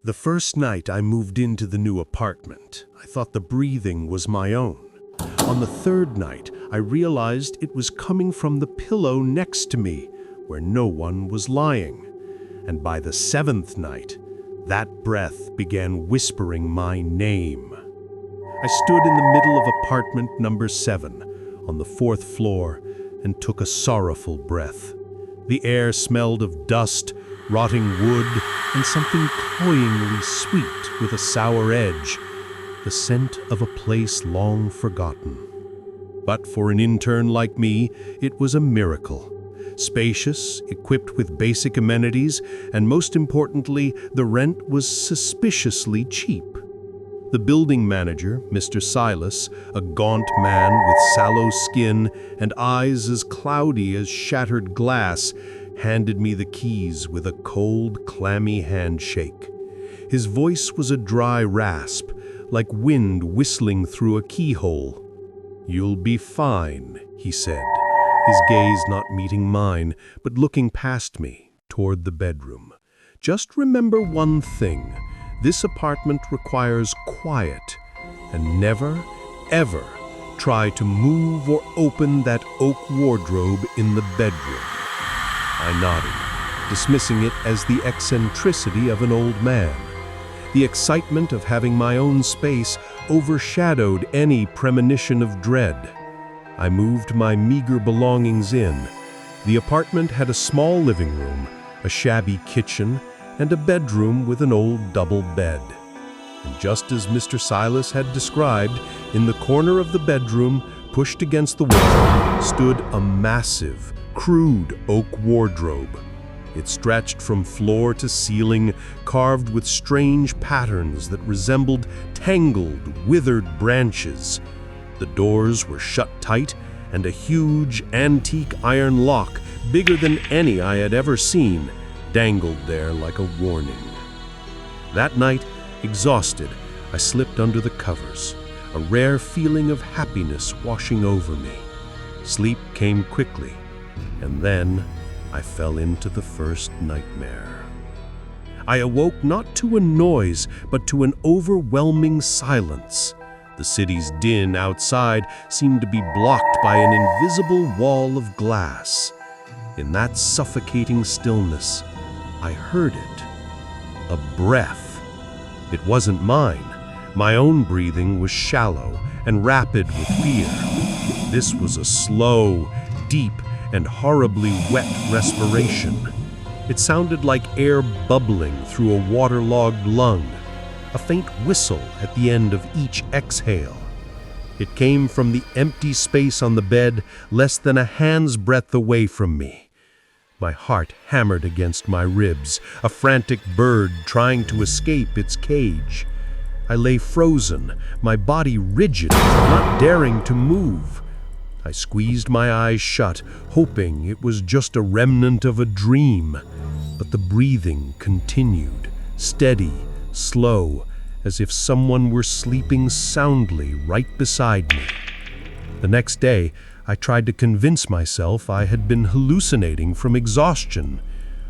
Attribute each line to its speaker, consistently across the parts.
Speaker 1: The first night I moved into the new apartment, I thought the breathing was my own. On the third night, I realized it was coming from the pillow next to me, where no one was lying. And by the seventh night, that breath began whispering my name. I stood in the middle of apartment number 7, on the 4th floor, and took a sorrowful breath. The air smelled of dust, rotting wood, and something cloyingly sweet with a sour edge, the scent of a place long forgotten. But for an intern like me, it was a miracle. Spacious, equipped with basic amenities, and most importantly, the rent was suspiciously cheap. The building manager, Mr. Silas, a gaunt man with sallow skin and eyes as cloudy as shattered glass, handed me the keys with a cold, clammy handshake. His voice was a dry rasp, like wind whistling through a keyhole. "You'll be fine," he said, his gaze not meeting mine, but looking past me, toward the bedroom. "Just remember one thing. This apartment requires quiet, and never, ever try to move or open that oak wardrobe in the bedroom." I nodded, dismissing it as the eccentricity of an old man. The excitement of having my own space overshadowed any premonition of dread. I moved my meager belongings in. The apartment had a small living room, a shabby kitchen, and a bedroom with an old double bed. And just as Mr. Silas had described, in the corner of the bedroom, pushed against the wall, stood a massive, crude oak wardrobe. It stretched from floor to ceiling, carved with strange patterns that resembled tangled, withered branches. The doors were shut tight, and a huge, antique iron lock, bigger than any I had ever seen, dangled there like a warning. That night, exhausted, I slipped under the covers, a rare feeling of happiness washing over me. Sleep came quickly, and then I fell into the first nightmare. I awoke not to a noise, but to an overwhelming silence. The city's din outside seemed to be blocked by an invisible wall of glass. In that suffocating stillness, I heard it. A breath. It wasn't mine. My own breathing was shallow and rapid with fear. This was a slow, deep, and horribly wet respiration. It sounded like air bubbling through a waterlogged lung, a faint whistle at the end of each exhale. It came from the empty space on the bed, less than a hand's breadth away from me. My heart hammered against my ribs, a frantic bird trying to escape its cage. I lay frozen, my body rigid, not daring to move. I squeezed my eyes shut, hoping it was just a remnant of a dream. But the breathing continued, steady, slow, as if someone were sleeping soundly right beside me. The next day, I tried to convince myself I had been hallucinating from exhaustion.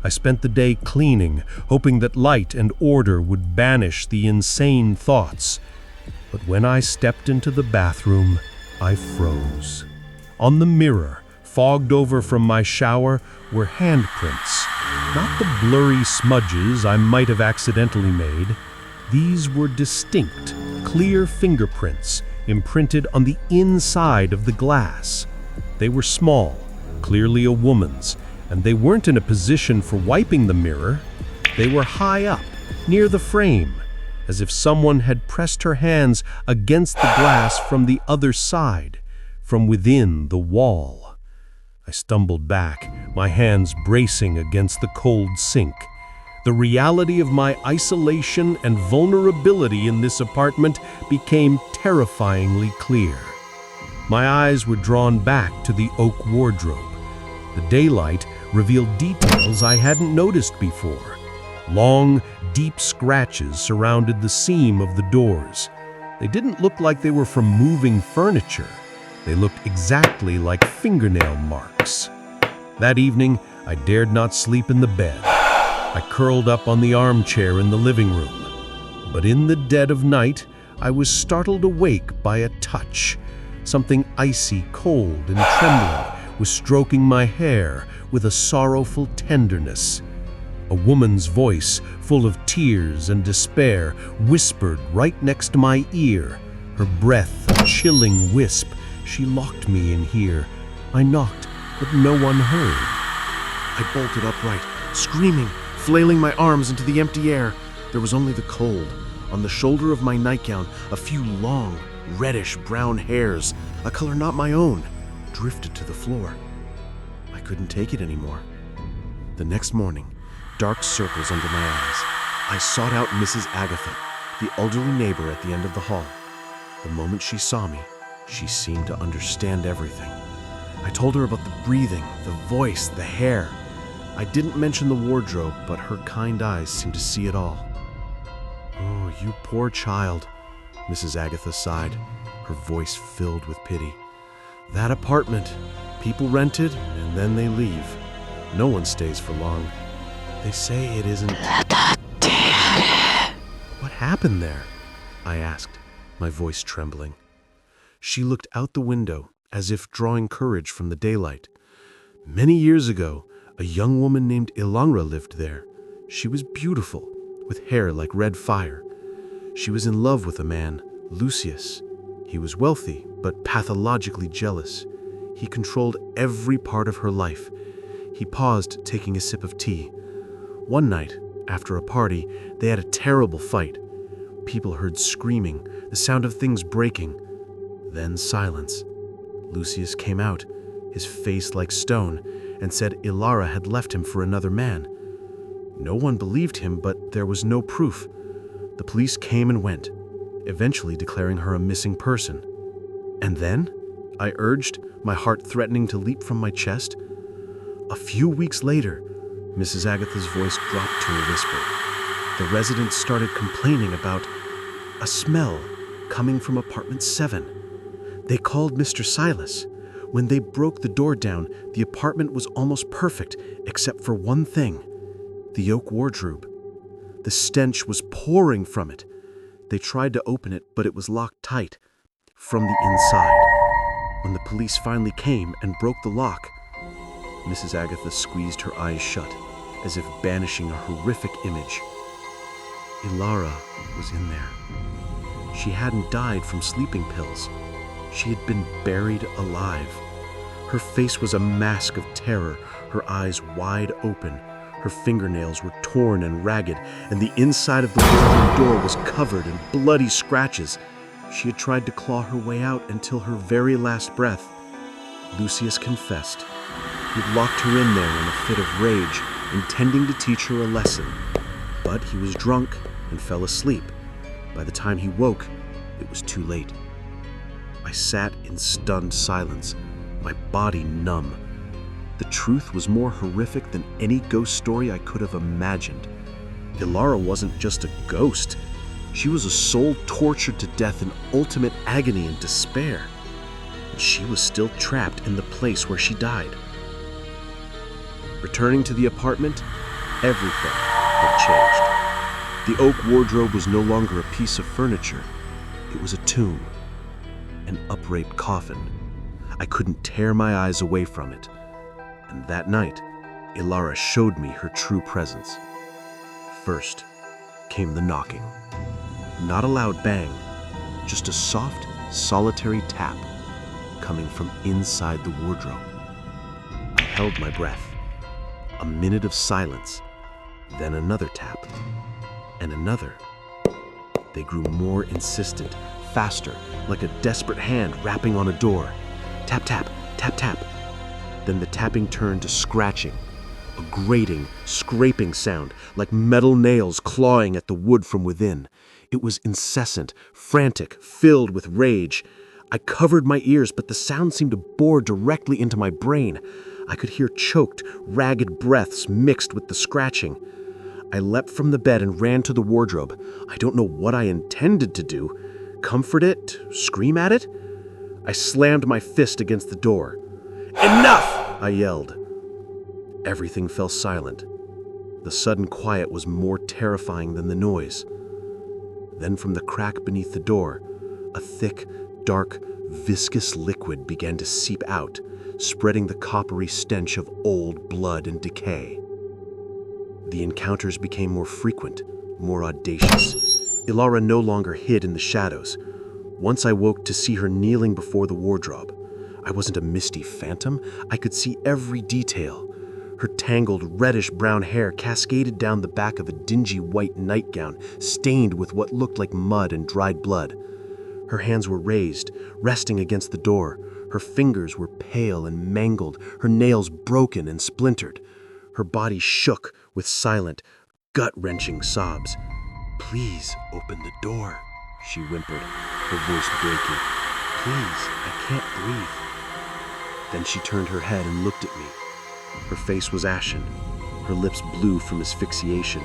Speaker 1: I spent the day cleaning, hoping that light and order would banish the insane thoughts. But when I stepped into the bathroom, I froze. On the mirror, fogged over from my shower, were handprints. Not the blurry smudges I might have accidentally made. These were distinct, clear fingerprints imprinted on the inside of the glass. They were small, clearly a woman's, and they weren't in a position for wiping the mirror. They were high up, near the frame, as if someone had pressed her hands against the glass from the other side, from within the wall. I stumbled back, my hands bracing against the cold sink. The reality of my isolation and vulnerability in this apartment became terrifyingly clear. My eyes were drawn back to the oak wardrobe. The daylight revealed details I hadn't noticed before. Long, deep scratches surrounded the seam of the doors. They didn't look like they were from moving furniture. They looked exactly like fingernail marks. That evening, I dared not sleep in the bed. I curled up on the armchair in the living room, But in the dead of night, I was startled awake by a touch. Something icy cold and trembling was stroking my hair with a sorrowful tenderness. A woman's voice, full of tears and despair, whispered right next to my ear. Her breath a chilling wisp. She locked me in here. I knocked, but no one heard.
Speaker 2: I bolted upright, screaming, flailing my arms into the empty air. There was only the cold. On the shoulder of my nightgown, a few long, reddish-brown hairs, a color not my own, drifted to the floor. I couldn't take it anymore. The next morning, dark circles under my eyes. I sought out Mrs. Agatha, the elderly neighbor at the end of the hall. The moment she saw me, she seemed to understand everything. I told her about the breathing, the voice, the hair. I didn't mention the wardrobe, but her kind eyes seemed to see it all. "Oh, you poor child," Mrs. Agatha sighed, her voice filled with pity. "That apartment, people rent it and then they leave. No one stays for long. They say it isn't..." "What happened there?" I asked, my voice trembling. She looked out the window, as if drawing courage from the daylight. "Many years ago, a young woman named Illangra lived there. She was beautiful, with hair like red fire. She was in love with a man, Lucius. He was wealthy, but pathologically jealous. He controlled every part of her life." He paused, taking a sip of tea. "One night, after a party, they had a terrible fight. People heard screaming, the sound of things breaking. Then silence. Lucius came out, his face like stone, and said Ilara had left him for another man. No one believed him, but there was no proof. The police came and went, eventually declaring her a missing person. And then?" I urged, my heart threatening to leap from my chest. "A few weeks later," Mrs. Agatha's voice dropped to a whisper, "the residents started complaining about a smell coming from apartment 7. They called Mr. Silas. When they broke the door down, the apartment was almost perfect, except for one thing: the oak wardrobe. The stench was pouring from it. They tried to open it, but it was locked tight from the inside. When the police finally came and broke the lock..." Mrs. Agatha squeezed her eyes shut, as if banishing a horrific image. "Ilara was in there. She hadn't died from sleeping pills. She had been buried alive. Her face was a mask of terror, her eyes wide open. Her fingernails were torn and ragged, and the inside of the wooden door was covered in bloody scratches. She had tried to claw her way out until her very last breath. Lucius confessed. He'd locked her in there in a fit of rage, intending to teach her a lesson. But he was drunk and fell asleep. By the time he woke, it was too late. I sat in stunned silence, my body numb. The truth was more horrific than any ghost story I could have imagined. Ilara wasn't just a ghost. She was a soul tortured to death in ultimate agony and despair. And she was still trapped in the place where she died. Returning to the apartment, everything had changed. The oak wardrobe was no longer a piece of furniture. It was a tomb, an upraised coffin. I couldn't tear my eyes away from it. And that night, Ilara showed me her true presence. First came the knocking. Not a loud bang, just a soft, solitary tap coming from inside the wardrobe. I held my breath. A minute of silence, then another tap, and another. They grew more insistent, faster, like a desperate hand rapping on a door. Tap, tap, tap, tap. Then the tapping turned to scratching, a grating, scraping sound, like metal nails clawing at the wood from within. It was incessant, frantic, filled with rage. I covered my ears, but the sound seemed to bore directly into my brain. I could hear choked, ragged breaths mixed with the scratching. I leapt from the bed and ran to the wardrobe. I don't know what I intended to do. Comfort it? Scream at it? I slammed my fist against the door. "Enough!" I yelled. Everything fell silent. The sudden quiet was more terrifying than the noise. Then from the crack beneath the door, a thick, dark, viscous liquid began to seep out, spreading the coppery stench of old blood and decay. The encounters became more frequent, more audacious. Ilara no longer hid in the shadows. Once I woke to see her kneeling before the wardrobe. I wasn't a misty phantom. I could see every detail. Her tangled, reddish-brown hair cascaded down the back of a dingy white nightgown, stained with what looked like mud and dried blood. Her hands were raised, resting against the door. Her fingers were pale and mangled, her nails broken and splintered. Her body shook with silent, gut-wrenching sobs. "Please open the door," she whimpered, her voice breaking. "Please, I can't breathe." Then she turned her head and looked at me. Her face was ashen, her lips blue from asphyxiation.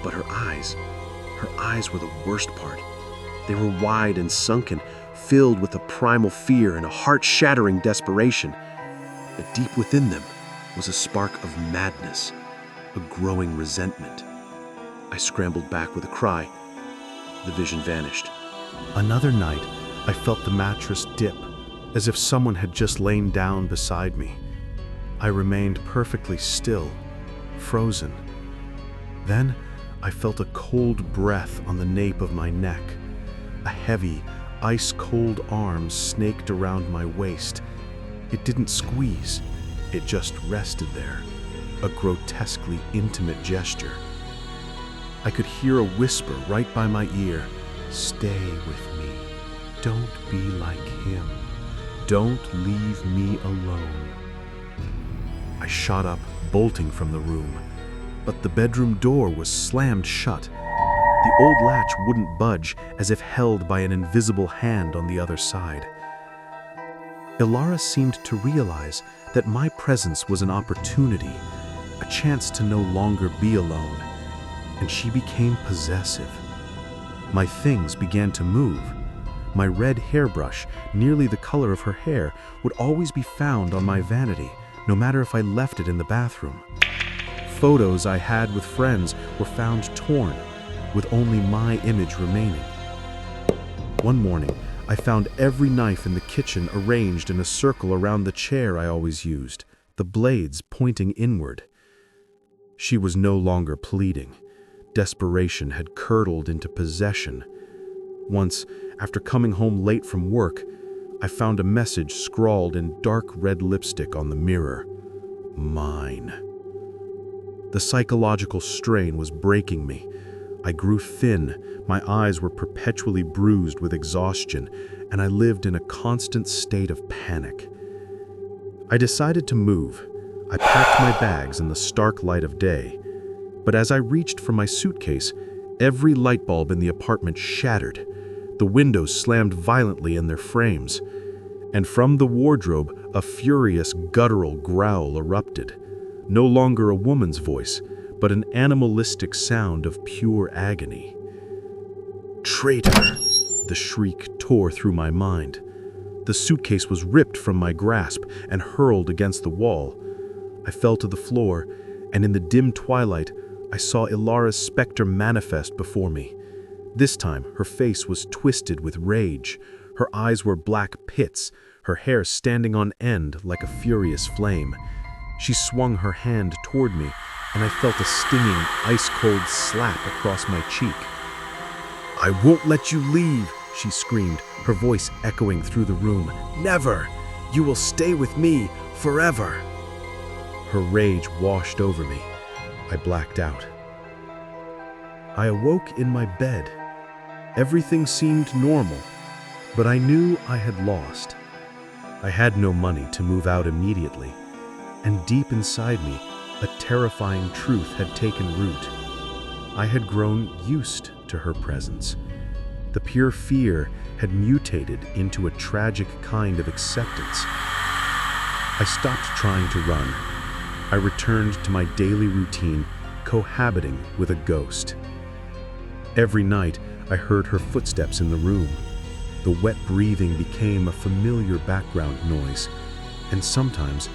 Speaker 2: But her eyes were the worst part. They were wide and sunken, filled with a primal fear and a heart-shattering desperation. But deep within them was a spark of madness, a growing resentment. I scrambled back with a cry. The vision vanished.
Speaker 1: Another night, I felt the mattress dip, as if someone had just lain down beside me. I remained perfectly still, frozen. Then I felt a cold breath on the nape of my neck. A heavy, ice-cold arm snaked around my waist. It didn't squeeze, it just rested there, a grotesquely intimate gesture. I could hear a whisper right by my ear, "Stay with me. Don't be like him. Don't leave me alone." I shot up, bolting from the room, but the bedroom door was slammed shut. The old latch wouldn't budge, as if held by an invisible hand on the other side. Ilara seemed to realize that my presence was an opportunity, a chance to no longer be alone, and she became possessive. My things began to move. My red hairbrush, nearly the color of her hair, would always be found on my vanity, no matter if I left it in the bathroom. Photos I had with friends were found torn, with only my image remaining. One morning, I found every knife in the kitchen arranged in a circle around the chair I always used, the blades pointing inward. She was no longer pleading. Desperation had curdled into possession. Once, after coming home late from work, I found a message scrawled in dark red lipstick on the mirror. Mine. The psychological strain was breaking me. I grew thin, my eyes were perpetually bruised with exhaustion, and I lived in a constant state of panic. I decided to move. I packed my bags in the stark light of day. But as I reached for my suitcase, every light bulb in the apartment shattered. The windows slammed violently in their frames, and from the wardrobe a furious guttural growl erupted. No longer a woman's voice, but an animalistic sound of pure agony. "Traitor!" The shriek tore through my mind. The suitcase was ripped from my grasp and hurled against the wall. I fell to the floor, and in the dim twilight, I saw Ilara's specter manifest before me. This time, her face was twisted with rage. Her eyes were black pits, her hair standing on end like a furious flame. She swung her hand toward me, and I felt a stinging, ice-cold slap across my cheek. "I won't let you leave," she screamed, her voice echoing through the room. "Never! You will stay with me forever!" Her rage washed over me. I blacked out. I awoke in my bed. Everything seemed normal, but I knew I had lost. I had no money to move out immediately, and deep inside me, a terrifying truth had taken root. I had grown used to her presence. The pure fear had mutated into a tragic kind of acceptance. I stopped trying to run. I returned to my daily routine, cohabiting with a ghost. Every night, I heard her footsteps in the room. The wet breathing became a familiar background noise, and sometimes,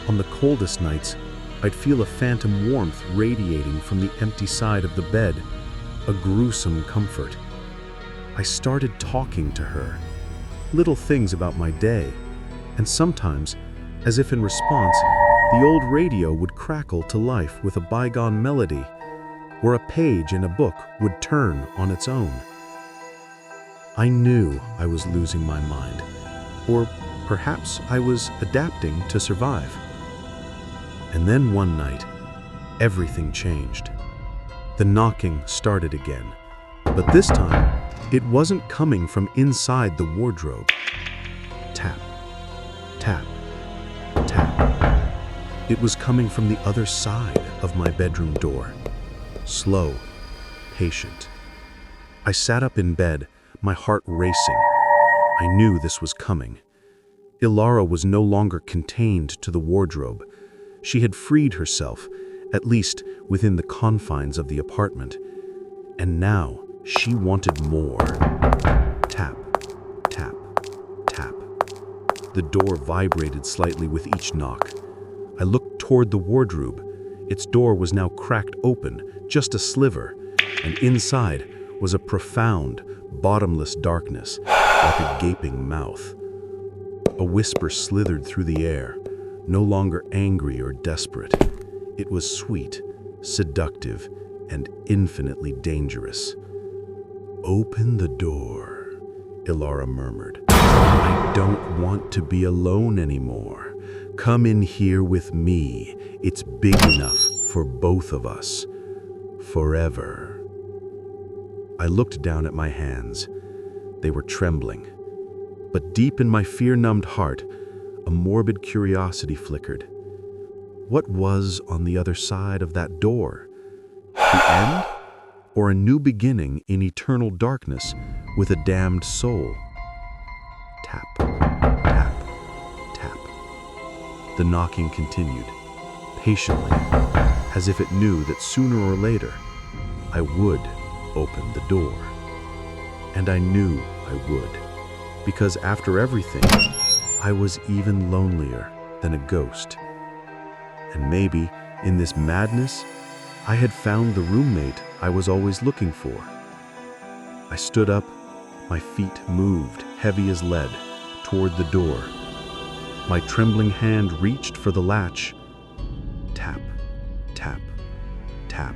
Speaker 1: on the coldest nights, I'd feel a phantom warmth radiating from the empty side of the bed, a gruesome comfort.
Speaker 2: I started talking to her, little things about my day, and sometimes, as if in response, the old radio would crackle to life with a bygone melody, or a page in a book would turn on its own. I knew I was losing my mind, or perhaps I was adapting to survive. And then one night, everything changed. The knocking started again, but this time, it wasn't coming from inside the wardrobe. Tap, tap, tap. It was coming from the other side of my bedroom door. Slow, patient. I sat up in bed, my heart racing. I knew this was coming. Ilara was no longer contained to the wardrobe. She had freed herself, at least within the confines of the apartment. And now she wanted more. Tap, tap, tap. The door vibrated slightly with each knock. I looked toward the wardrobe. Its door was now cracked open, just a sliver, and inside was a profound, bottomless darkness, like a gaping mouth. A whisper slithered through the air, no longer angry or desperate. It was sweet, seductive, and infinitely dangerous. "Open the door," Ilara murmured. "I don't want to be alone anymore. Come in here with me. It's big enough for both of us. Forever." I looked down at my hands. They were trembling. But deep in my fear-numbed heart, a morbid curiosity flickered. What was on the other side of that door? The end? Or a new beginning in eternal darkness with a damned soul? Tap, tap, tap. The knocking continued, patiently, as if it knew that sooner or later I would open the door. And I knew I would, because after everything, I was even lonelier than a ghost. And maybe, in this madness, I had found the roommate I was always looking for. I stood up, my feet moved, heavy as lead, toward the door. My trembling hand reached for the latch. Tap, tap, tap.